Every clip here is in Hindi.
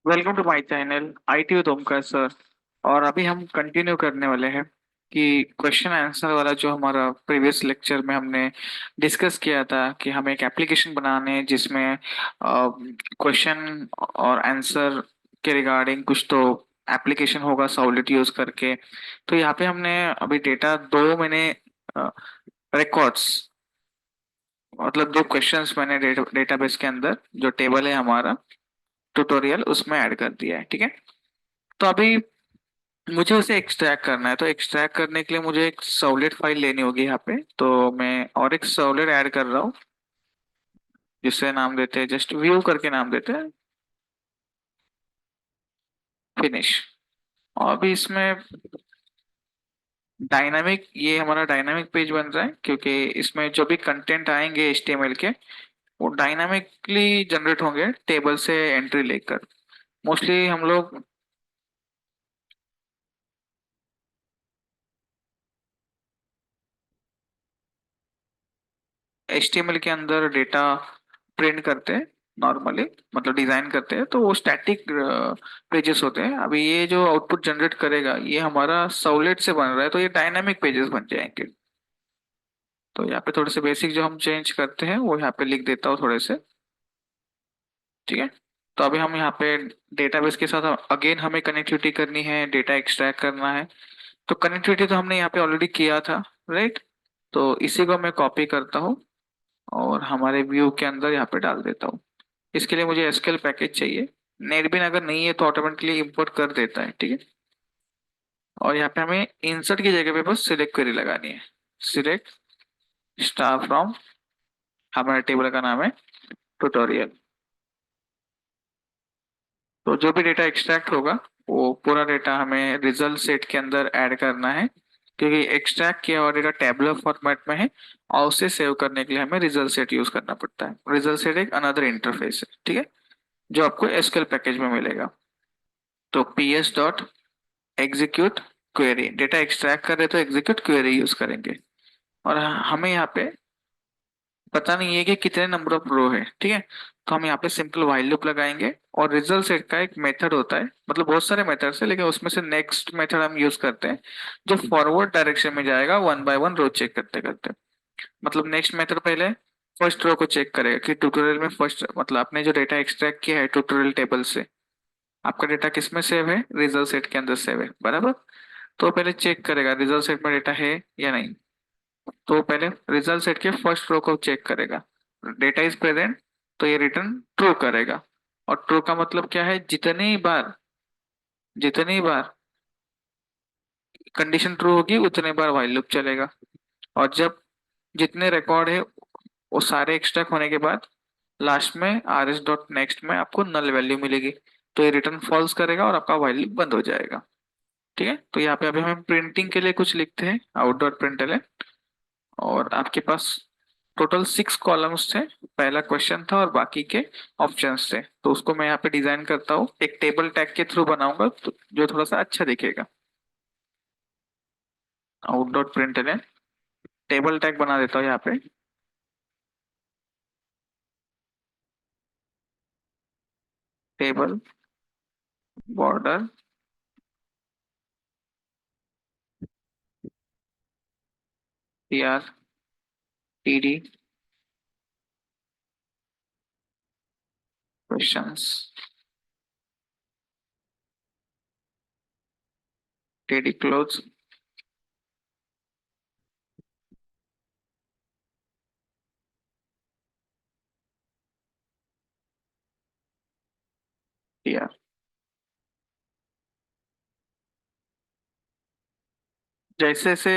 Welcome to my channel IT with Omkar sir. और अभी हम कंटिन्यू करने वाले हैं कि क्वेश्चन आंसर वाला जो हमारा प्रीवियस लेक्चर में हमने डिस्कस किया था कि हमें एक एप्लीकेशन बनाने हैं जिसमें क्वेश्चन और आंसर के रिगार्डिंग कुछ तो एप्लीकेशन होगा सॉलिड यूज करके। तो यहाँ पे हमने अभी डेटा दो मैंने रिकॉर्ड्स मतलब दो क्वेश्चंस मैंने डेटाबेस के अंदर जो टेबल है हमारा ट्यूटोरियल उसमें ऐड कर दिया है। ठीक है। तो अभी मुझे उसे एक्सट्रैक्ट करना है, तो एक्सट्रैक्ट करने के लिए मुझे एक सर्वलेट फाइल लेनी होगी यहाँ पे। तो मैं और एक सर्वलेट ऐड कर रहा हूँ जिससे नाम देते हैं, जस्ट व्यू करके नाम देते हैं, फिनिश। और अभी इसमें डायनामिक, ये हमारा डायनामिक पेज बन रहा है क्योंकि इसमें जो भी कंटेंट आएंगे एचटीएमएल के वो डायनामिकली जनरेट होंगे टेबल से एंट्री लेकर। मोस्टली हम लोग एचटीएमएल के अंदर डेटा प्रिंट करते हैं नॉर्मली, मतलब डिजाइन करते हैं, तो वो स्टैटिक पेजेस होते हैं। अभी ये जो आउटपुट जनरेट करेगा ये हमारा सर्वलेट से बन रहा है, तो ये डायनामिक पेजेस बन जाएंगे। तो यहाँ पे थोड़े से बेसिक जो हम चेंज करते हैं वो यहाँ पे लिख देता हूँ थोड़े से। ठीक है। तो अभी हम यहाँ पे डेटाबेस के साथ अगेन हमें कनेक्टिविटी करनी है, डेटा एक्सट्रैक्ट करना है। तो कनेक्टिविटी तो हमने यहाँ पे ऑलरेडी किया था, राइट। तो इसी को मैं कॉपी करता हूँ और हमारे व्यू के अंदर यहाँ पे डाल देता हूँ। इसके लिए मुझे एसक्यूएल पैकेज चाहिए। नेटबीन अगर नहीं है तो ऑटोमेटिकली इंपोर्ट कर देता है। ठीक है। और यहाँ पे हमें इंसर्ट की जगह पे बस सिलेक्ट क्वेरी लगानी है। सिलेक्ट स्टार फ्रॉम, हमारे टेबल का नाम है ट्यूटोरियल। तो जो भी डेटा एक्सट्रैक्ट होगा वो पूरा डेटा हमें रिजल्ट सेट के अंदर ऐड करना है, क्योंकि एक्सट्रैक्ट किया हुआ डेटा टेबलर फॉर्मेट में है और उसे सेव करने के लिए हमें रिजल्ट सेट यूज करना पड़ता है। रिजल्ट सेट एक अनदर इंटरफेस है, ठीक है, जो आपको एसक्यूएल पैकेज में मिलेगा। तो PS dot execute query, data extract कर रहे तो एग्जीक्यूट क्वेरी यूज करेंगे। और हमें यहाँ पे पता नहीं है कि कितने नंबर ऑफ रो है, ठीक है। तो हम यहाँ पे सिंपल व्हाइल लूप लगाएंगे और रिजल्ट सेट का एक मेथड होता है, मतलब बहुत सारे मेथड्स है लेकिन उसमें से नेक्स्ट मेथड हम यूज करते हैं जो फॉरवर्ड डायरेक्शन में जाएगा one by one row check करते करते। मतलब नेक्स्ट मेथड पहले फर्स्ट रो को चेक करेगा कि ट्यूटोरियल में फर्स्ट, मतलब आपने जो डेटा एक्सट्रैक्ट किया है ट्यूटोरियल टेबल से, आपका डेटा किस में सेव है, रिजल्ट सेट के अंदर सेव है, बराबर। तो पहले चेक करेगा रिजल्ट सेट में डेटा है या नहीं। तो पहले रिजल्ट सेट के फर्स्ट रो को चेक करेगा, डेटा इज प्रेजेंट, तो ये रिटर्न ट्रू करेगा। और ट्रू का मतलब क्या है, जितनी बार कंडीशन ट्रू होगी उतने बार व्हाइल लूप चलेगा। और जब जितने रिकॉर्ड है वो सारे एक्सट्रैक्ट होने के बाद लास्ट में आर एस डॉट नेक्स्ट में आपको नल वैल्यू मिलेगी, तो ये रिटर्न फॉल्स करेगा और आपका व्हाइल लूप बंद हो जाएगा। ठीक है। तो यहाँ पे अभी हम प्रिंटिंग के लिए कुछ लिखते हैं, आउट डॉट प्रिंटलन। और आपके पास टोटल 6 कॉलम्स थे, पहला क्वेश्चन था और बाकी के ऑप्शंस थे। तो उसको मैं यहाँ पे डिजाइन करता हूँ, एक टेबल टैग के थ्रू बनाऊंगा तो जो थोड़ा सा अच्छा दिखेगा। Out dot println table tag बना देता हूँ यहाँ पे। Table border T R T D questions T D close T R. जैसे जैसे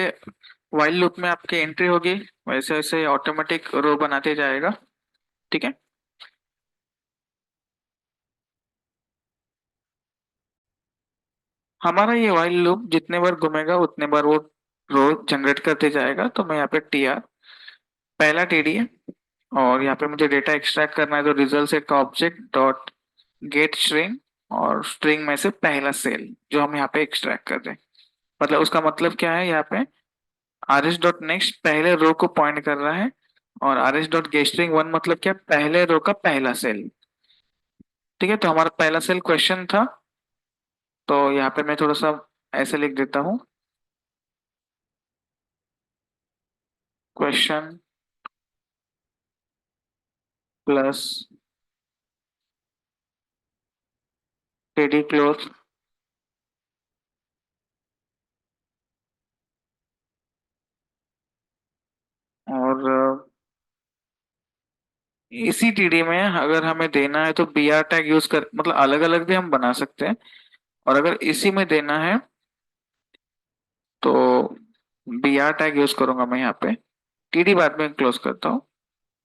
व्हाइल लूप में आपकी एंट्री होगी वैसे वैसे ऑटोमेटिक रो बनाते जाएगा। ठीक है। हमारा ये व्हाइल लूप जितने बार घूमेगा उतने बार वो रो जनरेट करते जाएगा। तो मैं यहाँ पे टी आर, पहला टीडी है, और यहाँ पे मुझे डेटा एक्सट्रैक्ट करना है तो रिजल्ट सेट का ऑब्जेक्ट डॉट गेट स्ट्रिंग, और स्ट्रिंग में से पहला सेल जो हम यहाँ पे एक्सट्रैक्ट कर रहे हैं। मतलब उसका मतलब क्या है, यहाँ पे आर एस डॉट नेक्स्ट पहले रो को पॉइंट कर रहा है, और R S dot gate string one मतलब क्या, पहले रो का पहला सेल। ठीक है, तो हमारा पहला सेल क्वेश्चन था, तो यहाँ पे मैं थोड़ा सा ऐसे लिख देता हूँ, क्वेश्चन प्लस टेडी क्लोथ और इसी टीडी में अगर हमें देना है तो बी आर टैग यूज कर, मतलब अलग अलग भी हम बना सकते हैं, और अगर इसी में देना है तो बी आर टैग यूज करूंगा मैं यहाँ पे। टीडी बाद में क्लोज करता हूँ,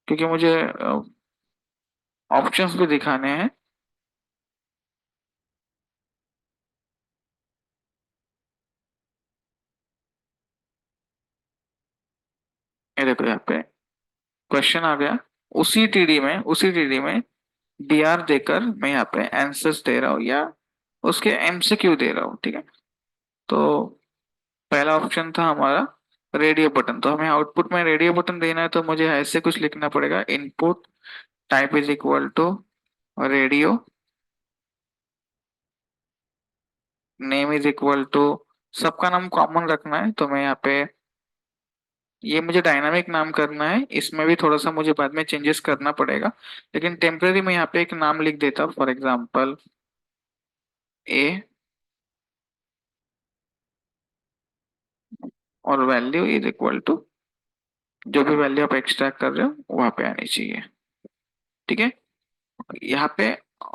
क्योंकि मुझे ऑप्शंस भी दिखाने हैं। ये देखो यहाँ पे क्वेश्चन आ गया, उसी टीडी में बी आर देकर मैं यहाँ पे आंसर्स दे रहा हूँ या उसके एमसीक्यू दे रहा हूँ। ठीक है, तो पहला ऑप्शन था हमारा रेडियो बटन, तो हमें आउटपुट में रेडियो बटन देना है, तो मुझे ऐसे कुछ लिखना पड़ेगा, input type is equal to radio, name is equal to, सबका नाम कॉमन रखना है, तो मैं यहाँ पे ये मुझे डायनामिक नाम करना है, इसमें भी थोड़ा सा मुझे बाद में चेंजेस करना पड़ेगा, लेकिन टेम्पररी मैं यहाँ पे एक नाम लिख देता हूँ, फॉर एग्जाम्पल ए, और वैल्यू इज इक्वल टू जो भी वैल्यू आप एक्सट्रैक्ट कर रहे हो वहां पे आनी चाहिए। ठीक है, यहाँ पे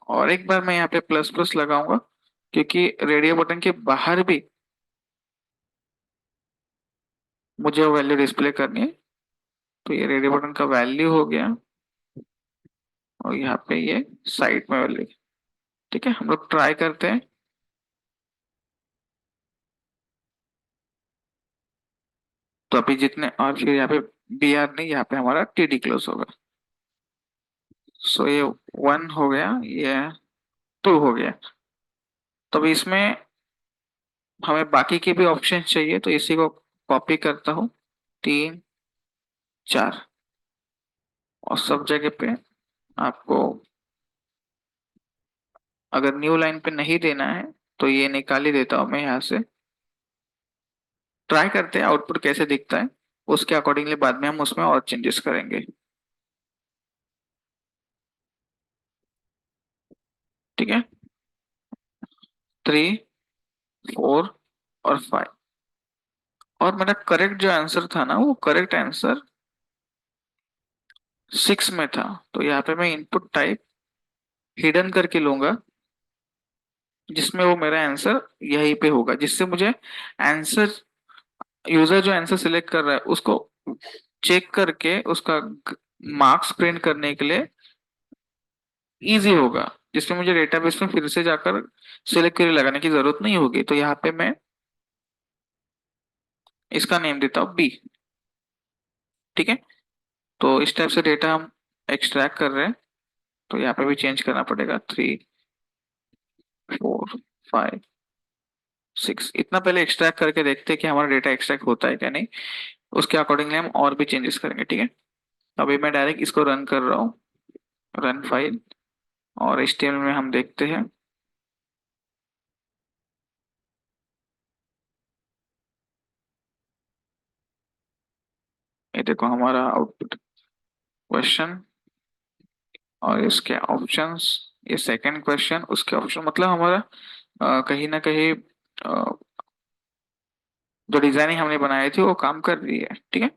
और एक बार मैं यहाँ पे प्लस प्लस लगाऊंगा, क्योंकि रेडियो बटन के बाहर भी मुझे वो वैल्यू डिस्प्ले करनी है, तो ये रेडियो बटन का वैल्यू हो गया, और यहाँ पे ये साइड में वैल्यू। ठीक है, हम लोग ट्राई करते हैं। तो अभी जितने, और फिर यहाँ पे बी आर नहीं, यहाँ पे हमारा टीडी क्लोज होगा। सो ये वन हो गया, ये टू हो गया। तो अभी इसमें हमें बाकी के भी ऑप्शन चाहिए, तो इसी को कॉपी करता हूँ, तीन, चार, और सब जगह पे आपको अगर न्यू लाइन पे नहीं देना है तो ये निकाल ही देता हूँ मैं यहाँ से। ट्राई करते हैं आउटपुट कैसे दिखता है, उसके अकॉर्डिंगली बाद में हम उसमें और चेंजेस करेंगे। ठीक है, थ्री, फोर और फाइव, और मेरा करेक्ट जो आंसर था ना, वो करेक्ट आंसर सिक्स में था, तो यहाँ पे मैं इनपुट टाइप हिडन करके लूंगा, जिसमें वो मेरा आंसर यहीं पे होगा, जिससे मुझे आंसर, यूजर जो आंसर सिलेक्ट कर रहा है उसको चेक करके उसका मार्क्स प्रिंट करने के लिए इजी होगा, जिसमें मुझे डेटाबेस में फिर से जाकर सिलेक्ट करके लगाने की जरूरत नहीं होगी। तो यहाँ पे मैं इसका नेम देता हूँ बी। ठीक है, तो इस टाइप से डेटा हम एक्सट्रैक्ट कर रहे हैं, तो यहाँ पे भी चेंज करना पड़ेगा, थ्री, फोर, फाइव, सिक्स, इतना पहले एक्सट्रैक्ट करके देखते हैं कि हमारा डेटा एक्सट्रैक्ट होता है क्या नहीं, उसके अकॉर्डिंगली हम और भी चेंजेस करेंगे। ठीक है, अभी मैं डायरेक्ट इसको रन कर रहा हूँ, रन फाइल, और HTML में हम देखते हैं। ये देखो हमारा आउटपुट, क्वेश्चन और इसके ऑप्शंस, ये सेकंड क्वेश्चन उसके ऑप्शन, मतलब हमारा कहीं ना कहीं जो डिजाइनिंग हमने बनाई थी वो काम कर रही है। ठीक है,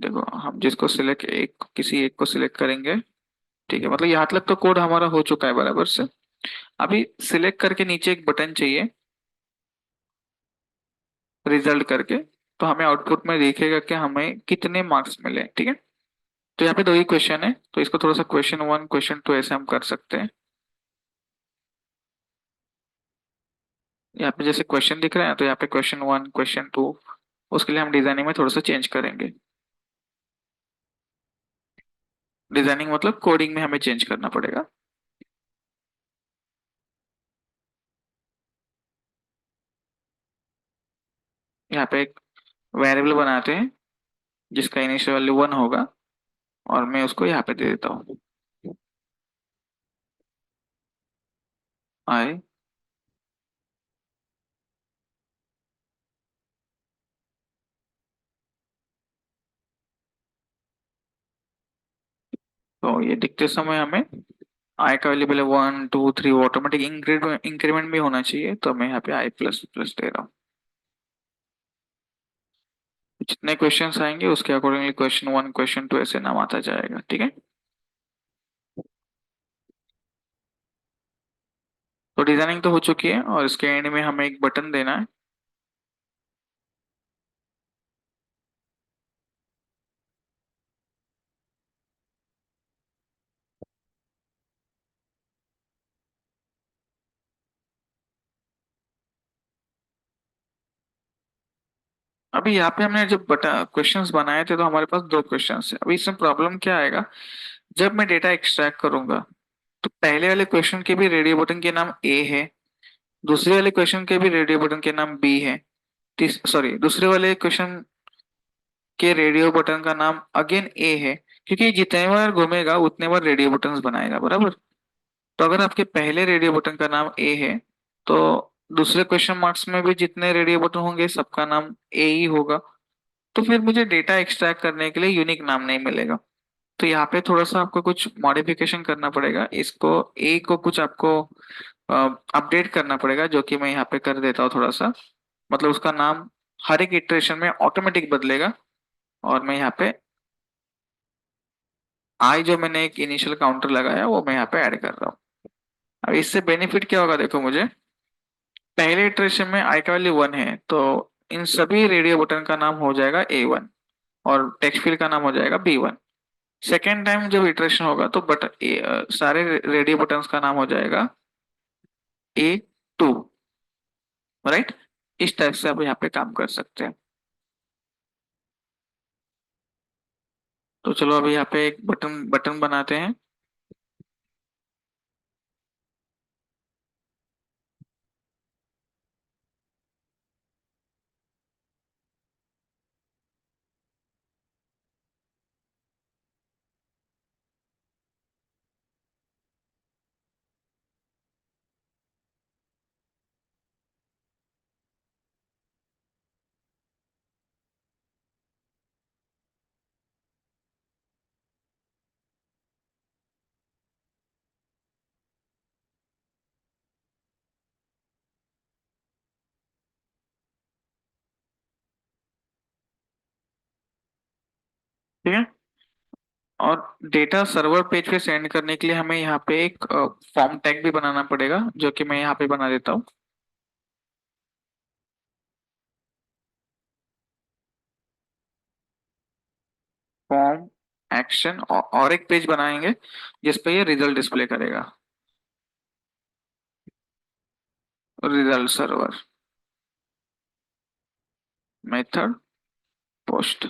देखो हम जिसको सिलेक्ट, एक किसी एक को सिलेक्ट करेंगे। ठीक है, मतलब यहाँ तक तो कोड हमारा हो चुका है बराबर से। अभी सिलेक्ट करके नीचे एक बटन चाहिए, रिजल्ट करके, तो हमें आउटपुट में दिखेगा कि हमें कितने मार्क्स मिले। ठीक है, तो यहाँ पे दो ही क्वेश्चन है, तो इसको थोड़ा सा क्वेश्चन वन क्वेश्चन टू ऐसे हम कर सकते हैं। यहाँ पे जैसे क्वेश्चन दिख रहा है, तो यहाँ पे क्वेश्चन वन क्वेश्चन टू, उसके लिए हम डिजाइनिंग में थोड़ा सा चेंज करेंगे। डिजाइनिंग मतलब कोडिंग में हमें चेंज करना पड़ेगा। यहाँ पे एक वेरिएबल बनाते हैं जिसका इनिशियल वैल्यू वन होगा, और मैं उसको यहाँ पे दे देता हूँ। आए। तो ये दिखते समय हमें आई का वैल्यू पहले 1 2 3 ऑटोमेटिक इंक्रीमेंट इंक्रीमेंट भी होना चाहिए, तो मैं यहाँ पे आई प्लस प्लस दे रहा हूँ। जितने क्वेश्चंस आएंगे उसके अकॉर्डिंगली क्वेश्चन 1 क्वेश्चन 2 ऐसे नाम आता जाएगा, ठीक है। तो डिजाइनिंग तो हो चुकी है और इसके एंड में हमें एक बटन देना है। अभी यहाँ पे हमने जब बटन क्वेश्चंस बनाए थे तो हमारे पास दो क्वेश्चंस है। अभी इसमें प्रॉब्लम क्या आएगा, जब मैं डेटा एक्सट्रैक्ट करूंगा तो पहले वाले क्वेश्चन के भी रेडियो बटन के नाम ए है, दूसरे वाले क्वेश्चन के भी रेडियो बटन के नाम बी है, सॉरी दूसरे वाले क्वेश्चन के रेडियो बटन का नाम अगेन ए है, क्योंकि जितने बार घूमेगा उतने बार रेडियो बटन बनाएगा, बराबर। तो अगर आपके पहले रेडियो बटन का नाम ए है तो दूसरे क्वेश्चन मार्क्स में भी जितने रेडियो बटन होंगे सबका नाम ए ही होगा। तो फिर मुझे डेटा एक्सट्रैक्ट करने के लिए यूनिक नाम नहीं मिलेगा। तो यहाँ पे थोड़ा सा आपको कुछ मॉडिफिकेशन करना पड़ेगा, इसको ए को कुछ आपको अपडेट करना पड़ेगा, जो कि मैं यहाँ पे कर देता हूँ थोड़ा सा। मतलब उसका नाम हर एक इटरेशन में ऑटोमेटिक बदलेगा। और मैं यहाँ पे आई जो मैंने एक इनिशियल काउंटर लगाया वो मैं यहाँ पे ऐड कर रहा हूँ। अब इससे बेनिफिट क्या होगा देखो मुझे, पहले इटरेशन में आई का वैल्यू 1 है तो इन सभी रेडियो बटन का नाम हो जाएगा A1 और टेक्स्ट फील्ड का नाम हो जाएगा B1। सेकेंड टाइम जब इटरेशन होगा तो सारे रेडियो बटन्स का नाम हो जाएगा A2, राइट। इस टाइप से आप यहाँ पे काम कर सकते हैं। तो चलो अभी यहाँ पे एक बटन बटन बनाते हैं। ठीक है। और डेटा सर्वर पेज पे सेंड करने के लिए हमें यहाँ पे एक फॉर्म टैग भी बनाना पड़ेगा, जो कि मैं यहाँ पे बना देता हूँ। फॉर्म एक्शन और एक पेज बनाएंगे जिस पे ये रिजल्ट डिस्प्ले करेगा। Result server method post.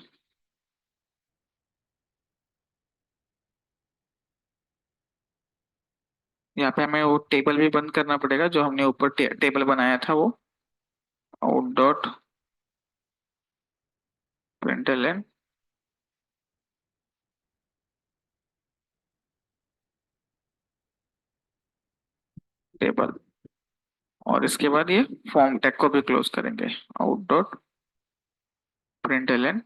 यहाँ पे हमें वो टेबल भी बंद करना पड़ेगा जो हमने ऊपर टेबल बनाया था वो। Out dot println table. और इसके बाद ये फॉर्म टैग को भी क्लोज करेंगे। Out dot println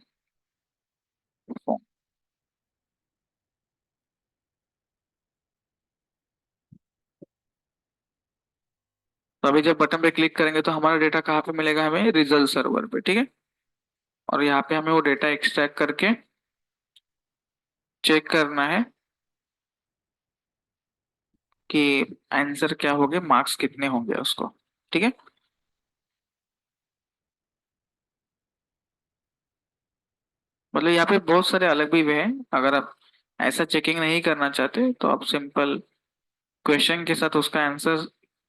form. तो अभी जब बटन पे क्लिक करेंगे तो हमारा डेटा कहाँ पे मिलेगा, हमें रिजल्ट सर्वर पे, ठीक है। और यहाँ पे हमें वो डेटा एक्सट्रैक्ट करके चेक करना है कि आंसर क्या होंगे, मार्क्स कितने होंगे उसको, ठीक है। मतलब यहाँ पे बहुत सारे अलग भी वे हैं। अगर आप ऐसा चेकिंग नहीं करना चाहते तो आप सिंपल क्वेश्चन के साथ उसका आंसर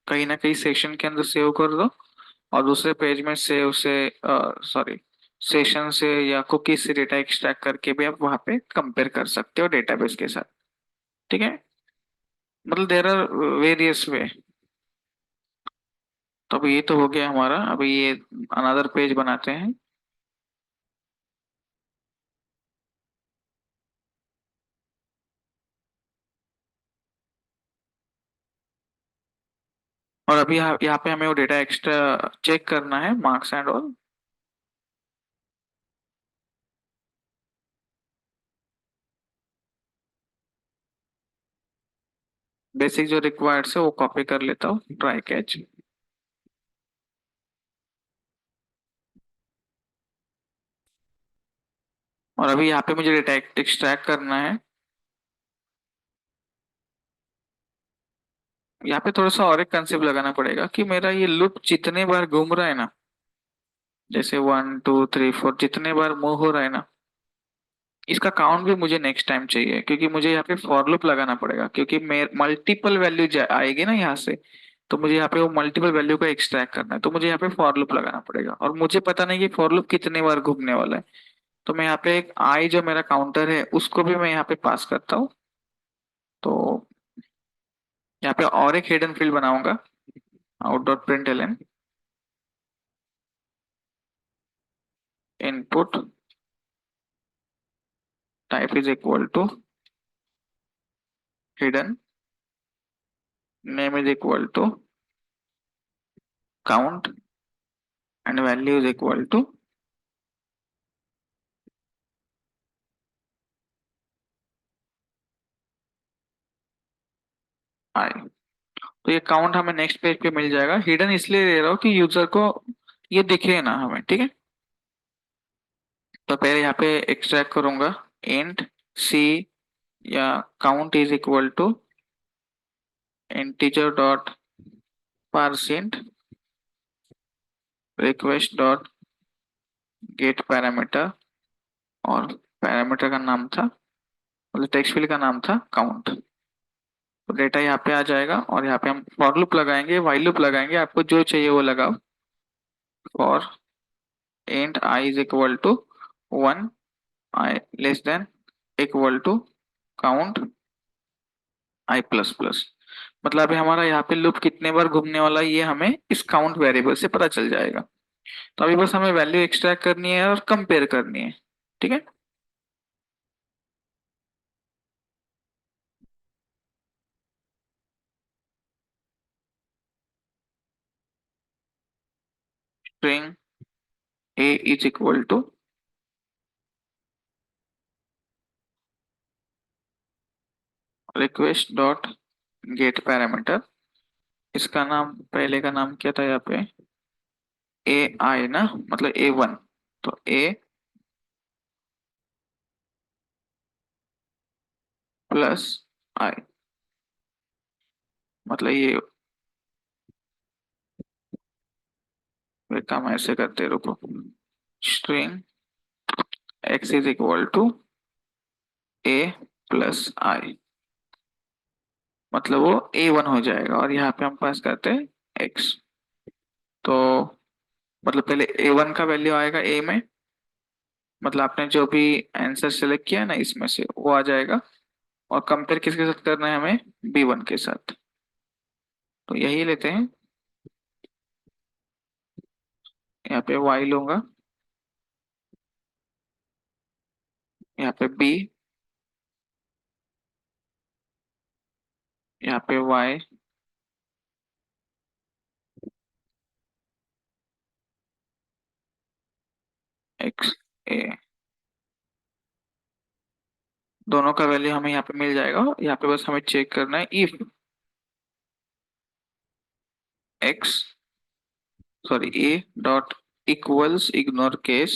कहीं ना कहीं सेशन के अंदर सेव कर दो और दूसरे पेज में सेव से सॉरी सेशन से या कुकी से डेटा एक्सट्रैक्ट करके भी आप वहां पे कंपेयर कर सकते हो डेटाबेस के साथ, ठीक है। मतलब देर आर वेरियस वे। तो अभी ये तो हो गया हमारा। अभी ये अनदर पेज बनाते हैं। और अभी यहाँ पे हमें वो डेटा एक्स्ट्रा चेक करना है, मार्क्स एंड ऑल। बेसिक जो रिक्वायर्ड है वो कॉपी कर लेता हूँ, ट्राई कैच। और अभी यहाँ पे मुझे डेटा एक्सट्रैक्ट करना है। यहाँ पे थोड़ा सा और एक कंसेप्ट लगाना पड़ेगा कि मेरा ये लूप जितने बार घूम रहा है ना, जैसे 1 2 3 4 जितने बार मूव हो रहा है ना, इसका काउंट भी मुझे नेक्स्ट टाइम चाहिए, क्योंकि मुझे यहाँ पे फॉर लूप लगाना पड़ेगा, क्योंकि मल्टीपल वैल्यू आएगी ना यहाँ से। तो मुझे यहाँ पे वो मल्टीपल वैल्यू को एक्सट्रैक्ट करना है, तो मुझे यहाँ पे फॉर लूप लगाना पड़ेगा, और मुझे पता नहीं कि फॉर लूप कितने बार घूमने वाला है। तो मैं यहाँ पे एक आई जो मेरा काउंटर है उसको भी मैं यहाँ पे पास करता हूँ। तो यहाँ पे और एक हिडन फील्ड बनाऊंगा, out dot print l, input type is equal to hidden, name is equal to count, and value is equal to i. तो ये काउंट हमें नेक्स्ट पेज पे मिल जाएगा। हिडन इसलिए दे रहा हूँ कि यूजर को ये दिखे ना हमें, ठीक है। तो पहले यहाँ पे एक्सट्रैक्ट करूंगा, इंट सी या count is equal to integer dot parseInt request dot get parameter, और पैरामीटर का नाम था, मतलब टेक्स्ट फील्ड का नाम था काउंट। तो डेटा यहाँ पे आ जाएगा, और यहाँ पे हम फॉर लूप लगाएंगे, व्हाइल लूप लगाएंगे, आपको जो चाहिए वो लगाओ। For int i is equal to 1, i less than equal to count i plus plus. मतलब अभी हमारा यहाँ पे लूप कितने बार घूमने वाला है, ये हमें इस काउंट वेरिएबल से पता चल जाएगा। तो अभी बस हमें वैल्यू एक्सट्रैक्ट करनी है और कंपेयर करनी है, ठीक है। String a is equal to request dot get parameter. इसका नाम, पहले का नाम क्या था यहाँ पे, ए आई ना, मतलब A1। तो ए प्लस आई, मतलब ये काम ऐसे करते हैं, रुको। String x is equal to a plus i, मतलब वो A1 हो जाएगा, और यहाँ पे हम पास करते हैं एक्स। तो मतलब पहले A1 का वैल्यू आएगा ए में, मतलब आपने जो भी आंसर सेलेक्ट किया है ना इसमें से वो आ जाएगा। और कंपेयर किसके साथ करना है हमें, B1 के साथ। तो यही लेते हैं, यहाँ पे y लूंगा, यहाँ पे b, यहाँ पे y, x a, दोनों का वैल्यू हमें यहाँ पे मिल जाएगा। यहाँ पे बस हमें चेक करना है if x, sorry a dot equals ignore case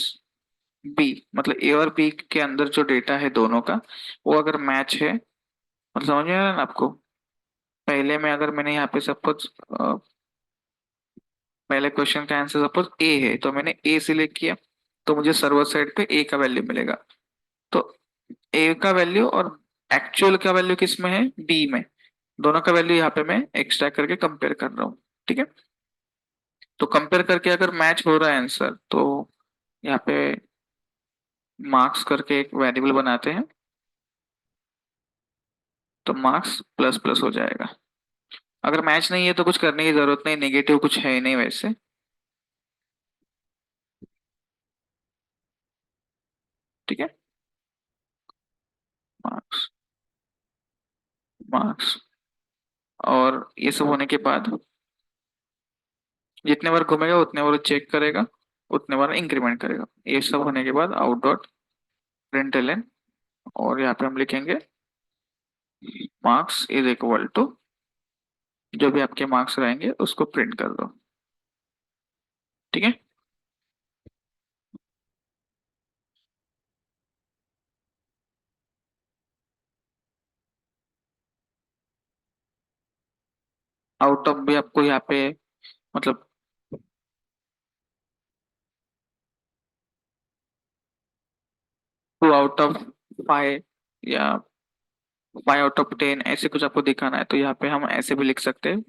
b, मतलब a और b के अंदर जो डेटा है दोनों का, वो अगर मैच है, मतलब समझ में आ रहा है ना आपको। पहले में अगर मैंने यहाँ पे सपोज, पहले क्वेश्चन का आंसर सपोज ए है, तो मैंने ए सिलेक्ट किया, तो मुझे सर्वर साइड पे ए का वैल्यू मिलेगा। तो ए का वैल्यू और एक्चुअल का वैल्यू किस में है, बी में। दोनों का वैल्यू यहाँ पे मैं एक्सट्रैक्ट करके कंपेयर कर रहा हूँ, ठीक है। तो कंपेयर करके अगर मैच हो रहा है आंसर, तो यहाँ पे मार्क्स करके एक वेरिएबल बनाते हैं, तो मार्क्स प्लस प्लस हो जाएगा। अगर मैच नहीं है तो कुछ करने की जरूरत नहीं, नेगेटिव कुछ है ही नहीं वैसे, ठीक है। मार्क्स, मार्क्स, और ये सब होने के बाद जितने बार घूमेगा उतने बार चेक करेगा, उतने बार इंक्रीमेंट करेगा। ये सब होने के बाद आउट डॉट प्रिंटलन, और यहाँ पे हम लिखेंगे मार्क्स इज इक्वल टू, जो भी आपके मार्क्स रहेंगे उसको प्रिंट कर दो। ठीक है। आउट ऑफ भी आपको यहाँ पे मतलब 2 आउट ऑफ 5 या 5 आउट ऑफ 10 ऐसे कुछ आपको दिखाना है तो यहाँ पे हम ऐसे भी लिख सकते हैं,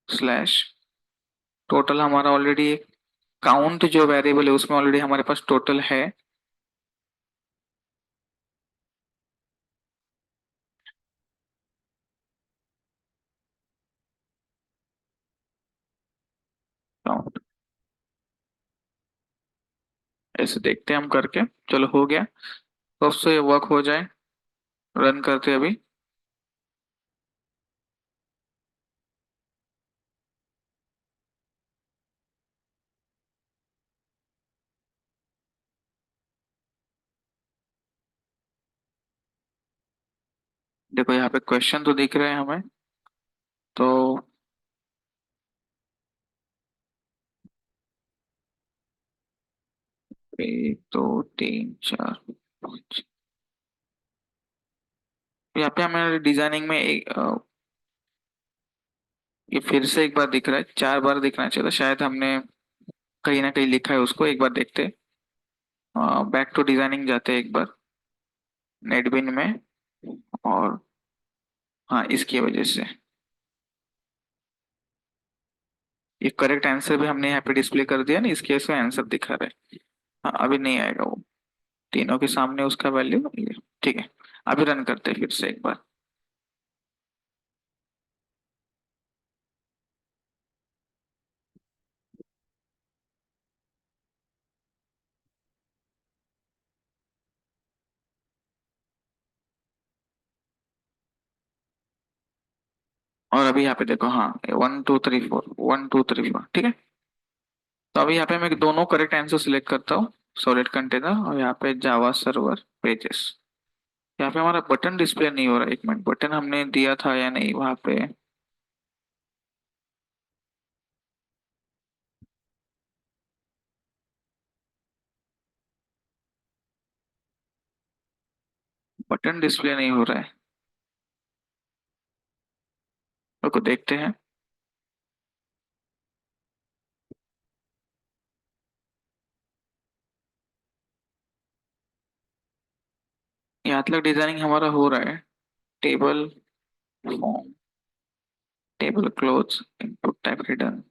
स्लैश टोटल हमारा ऑलरेडी काउंट जो वेरिएबल है उसमें ऑलरेडी हमारे पास टोटल है। काउंट, ऐसे देखते हैं हम करके। चलो हो गया। तो अब से ये वर्क हो जाए, रन करते हैं अभी। देखो यहाँ पे क्वेश्चन तो दिख रहे हैं हमें। तो 1 2 3 4 5, यहाँ पे हमें डिजाइनिंग में ये फिर से एक बार दिख रहा है, 4 बार दिखना चाहिए था शायद, हमने कहीं ना कहीं लिखा है उसको, एक बार देखते। बैक टू डिजाइनिंग जाते हैं एक बार नेटबिन में, और हाँ इसकी वजह से ये करेक्ट आंसर भी हमने यहाँ पे डिस्प्ले कर दिया ना, इसकी वजह से आंसर दिखा रहा है। हाँ अभी नहीं आएगा वो, तीनों के सामने उसका वैल्यू ये। ठीक है। अभी रन करते हैं फिर से एक बार। और अभी यहाँ पे देखो, हाँ 1 2 3 4, 1 2 3 4, ठीक है। तो अभी यहाँ पे मैं दोनों करेक्ट आंसर सिलेक्ट करता हूँ, सॉलिड कंटेनर और यहाँ पे जावा सर्वर पेजेस। यहाँ पे हमारा बटन डिस्प्ले नहीं हो रहा, एक मिनट, बटन हमने दिया था या नहीं वहाँ पे? बटन डिस्प्ले नहीं हो रहा है, तो देखते हैं। यहाँ तक डिजाइनिंग हमारा हो रहा है। Table form, table close, input type hidden.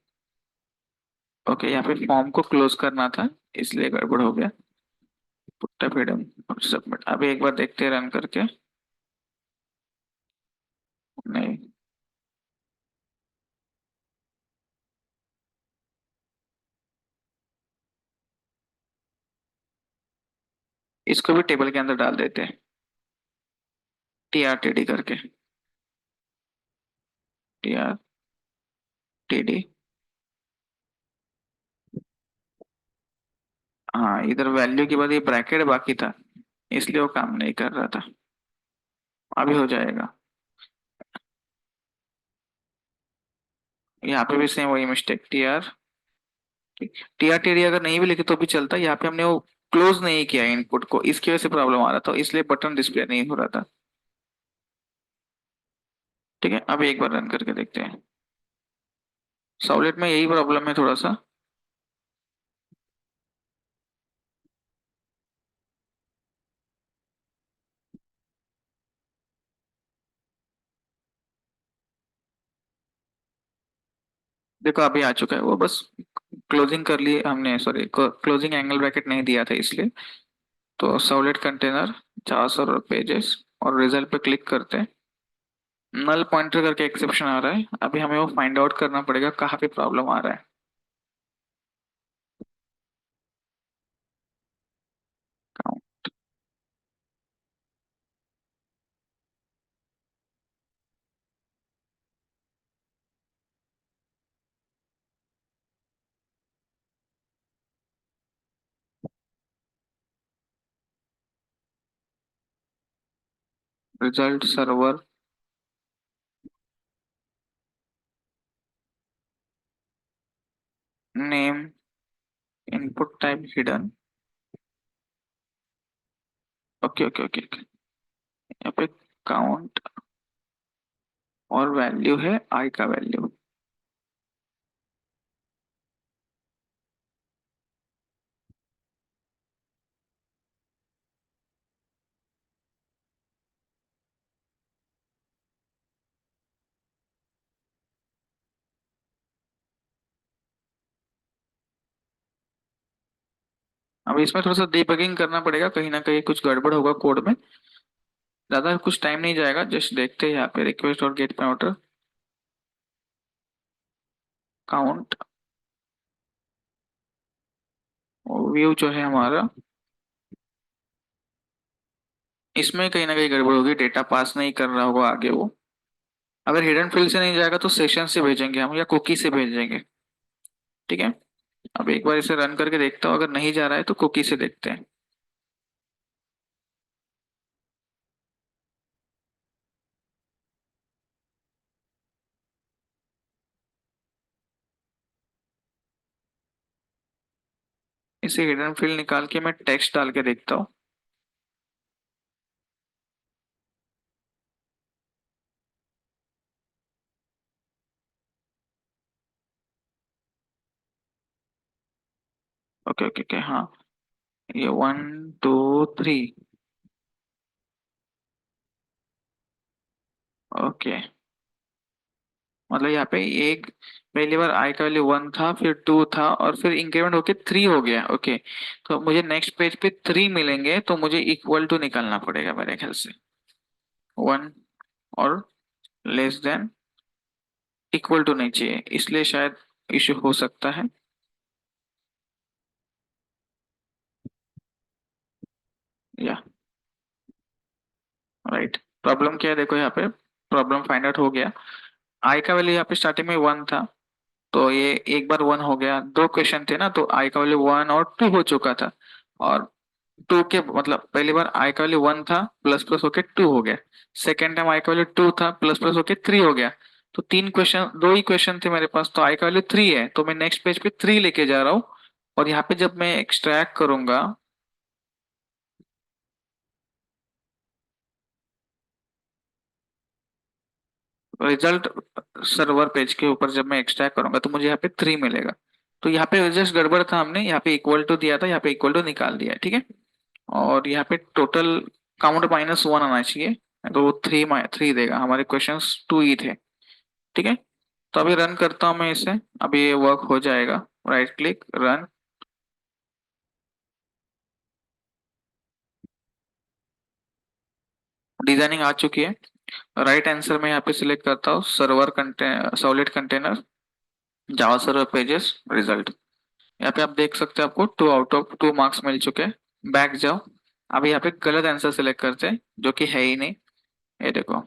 Okay, यहाँ पे फॉर्म को क्लोज करना था इसलिए गड़बड़ हो गया। इनपुट टाइप हिडन और सबमिट। अभी एक बार देखते हैं रन करके। नहीं, इसको भी टेबल के अंदर डाल देते हैं, TRTD करके। TRTD। हाँ इधर वैल्यू के बाद ये ब्रैकेट बाकी था, इसलिए वो काम नहीं कर रहा था। अभी हो जाएगा। यहाँ पे भी सेम वही मिस्टेक, TRTD अगर नहीं भी लिखे तो भी चलता, यहाँ पे हमने वो क्लोज नहीं किया इनपुट को, इसकी वजह से प्रॉब्लम आ रहा था, इसलिए बटन डिस्प्ले नहीं हो रहा था। ठीक है, अभी एक बार रन करके देखते हैं। सॉलिड में यही प्रॉब्लम है थोड़ा सा। देखो अभी आ चुका है वो, बस क्लोजिंग कर लिए हमने, सॉरी क्लोजिंग एंगल ब्रैकेट नहीं दिया था इसलिए। तो सॉलिड कंटेनर, 400 पेजेस, और रिजल्ट पे क्लिक करते हैं। नल पॉइंटर करके एक्सेप्शन आ रहा है, अभी हमें वो फाइंड आउट करना पड़ेगा कहाँ पे प्रॉब्लम आ रहा है। Result server name input type hidden. Okay okay okay okay. यहाँ पे काउंट और वैल्यू है आई का वैल्यू। अब इसमें थोड़ा सा डीबगिंग करना पड़ेगा, कहीं ना कहीं कुछ गड़बड़ होगा कोड में। ज्यादा कुछ टाइम नहीं जाएगा, जस्ट देखते हैं यहाँ पे रिक्वेस्ट और गेट पे ऑर्डर काउंट व्यू जो है हमारा, इसमें कहीं ना कहीं गड़बड़ होगी, डेटा पास नहीं कर रहा होगा आगे वो। अगर हिडन फील्ड से नहीं जाएगा तो सेशन से भेजेंगे हम या कुकी से भेजेंगे। ठीक है। अब एक बार इसे रन करके देखता हूँ, अगर नहीं जा रहा है तो कुकी से देखते हैं। इसे हिडन फील्ड निकाल के मैं टेक्स्ट डाल के देखता हूँ। ओके ओके ओके हाँ। ये 1 2 3। ओके। मतलब यहाँ पे एक पहली बार आई का वैल्यू 1 था, फिर 2 था, और फिर इंक्रीमेंट होके 3 हो गया। ओके। तो मुझे नेक्स्ट पेज पे 3 मिलेंगे, तो मुझे इक्वल टू निकालना पड़ेगा मेरे ख्याल से। 1 और लेस देन इक्वल टू नहीं चाहिए, इसलिए शायद इशू हो सकता है। या राइट। प्रॉब्लम क्या है देखो यहाँ पे, प्रॉब्लम फाइंड आउट हो गया। आई का वैल्यू यहाँ पे स्टार्टिंग में 1 था, तो ये एक बार 1 हो गया। दो क्वेश्चन थे ना, तो आई का वैल्यू 1 और 2 हो चुका था। और 2 के मतलब पहली बार आई का वैल्यू 1 था, प्लस प्लस होके 2 हो गया। सेकेंड टाइम आई का वैल्यू 2 था, प्लस प्लस होके 3 हो गया। तो तीन क्वेश्चन, दो ही क्वेश्चन थे मेरे पास, तो आई का वैल्यू 3 है, तो मैं नेक्स्ट पेज पे 3 लेके जा रहा हूँ। और यहाँ पे जब मैं एक्सट्रैक्ट करूंगा, रिजल्ट सर्वर पेज के ऊपर जब मैं एक्सट्रैक्ट करूंगा तो मुझे यहाँ पे 3 मिलेगा। तो यहाँ पे जस्ट गड़बड़ था, हमने यहाँ पे इक्वल टू दिया था, यहाँ पे इक्वल टू निकाल दिया है। ठीक है। और यहाँ पे टोटल काउंट -1 आना चाहिए, तो वो 3 देगा। हमारे क्वेश्चंस 2 ही थे। ठीक है। तो अभी रन करता हूँ मैं इसे, अभी ये वर्क हो जाएगा। Right click run. डिजाइनिंग आ चुकी है। राइट आंसर में यहाँ पे सिलेक्ट करता हूँ server container, solid container, Java server pages, result. यहाँ पे आप देख सकते हैं, आपको 2 आउट ऑफ 2 मार्क्स मिल चुके हैं। बैक जाओ। अभी यहाँ पे गलत आंसर सिलेक्ट करते हैं, जो कि है ही नहीं। ये देखो,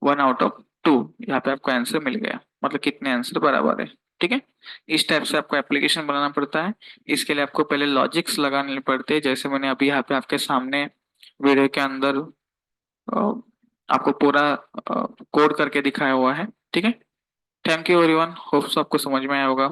1 आउट ऑफ 2। यहाँ पे आपको आंसर मिल गया, मतलब कितने आंसर बराबर है। ठीक है। इस टाइप से आपको एप्लीकेशन बनाना पड़ता है। इसके लिए आपको पहले लॉजिक्स लगाने पड़ते हैं, जैसे मैंने अभी यहाँ पे आपके सामने वीडियो के अंदर अ, आपको पूरा कोड करके दिखाया हुआ है। ठीक है। थैंक यू एवरीवन, होप्स आपको समझ में आया होगा।